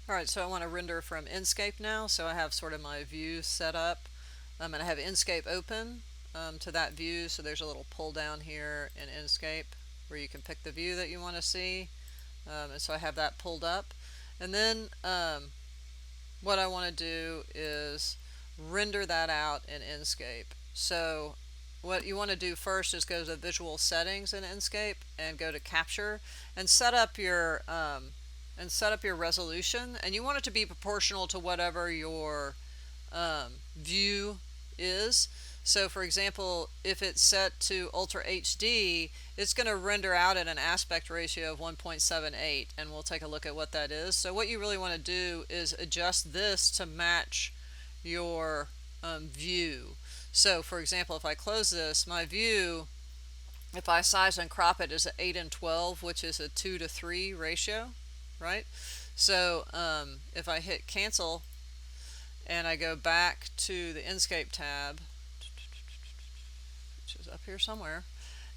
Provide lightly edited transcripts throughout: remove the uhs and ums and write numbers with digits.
Alright, so I want to render from Enscape now, so I have sort of my view set up. And I have Enscape open to that view, so there's a little pull down here in Enscape where you can pick the view that you want to see. And so I have that pulled up. And then what I want to do is render that out in Enscape. So what you want to do first is go to visual settings in Enscape and go to capture and set up your resolution, and you want it to be proportional to whatever your view is. So for example, if it's set to Ultra HD, it's going to render out at an aspect ratio of 1.78, and we'll take a look at what that is. So what you really want to do is adjust this to match your view. So for example, if I close this, my view, if I size and crop it, is at 8 and 12, which is a 2 to 3 ratio, right? So if I hit cancel and I go back to the Enscape tab, which is up here somewhere,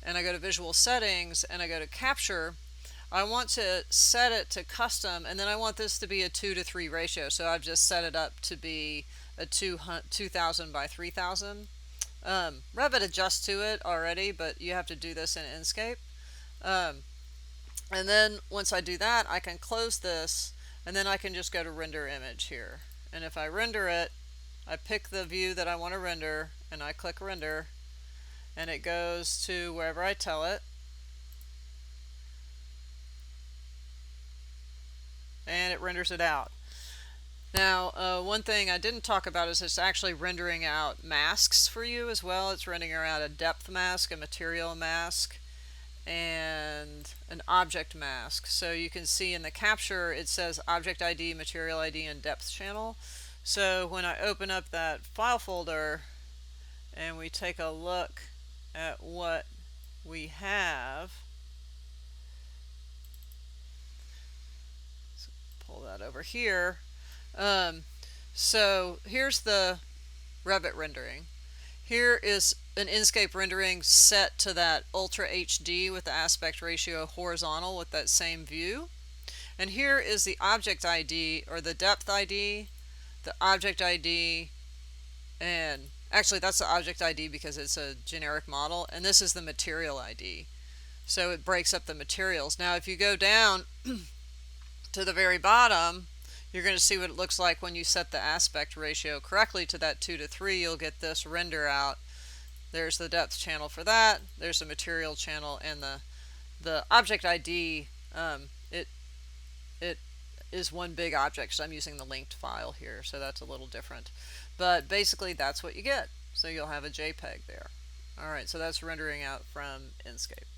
and I go to visual settings and I go to capture, I want to set it to custom, and then I want this to be a 2 to 3 ratio, so I've just set it up to be a 2000 by 3000. Revit adjusts to it already, but you have to do this in Enscape. And then once I do that, I can close this, and then I can just go to render image here. And if I render it, I pick the view that I want to render, and I click render, and it goes to wherever I tell it. And it renders it out. Now, one thing I didn't talk about is it's actually rendering out masks for you as well. It's rendering out a depth mask, a material mask, and an object mask. So you can see in the capture it says object ID, material ID, and depth channel. So when I open up that file folder and we take a look at what we have, so pull that over here. So here's the Revit rendering. Here is an Enscape rendering set to that Ultra HD with the aspect ratio horizontal with that same view. And here is the object ID, or the depth ID, the object ID, and actually that's the object ID because it's a generic model, and this is the material ID. So it breaks up the materials. Now if you go down to the very bottom, you're going to see what it looks like when you set the aspect ratio correctly to that 2 to 3. You'll get this render out. There's the depth channel for that. There's the material channel, and the object ID. It is one big object. So I'm using the linked file here, so that's a little different. But basically, that's what you get. So you'll have a JPEG there. All right, so that's rendering out from Enscape.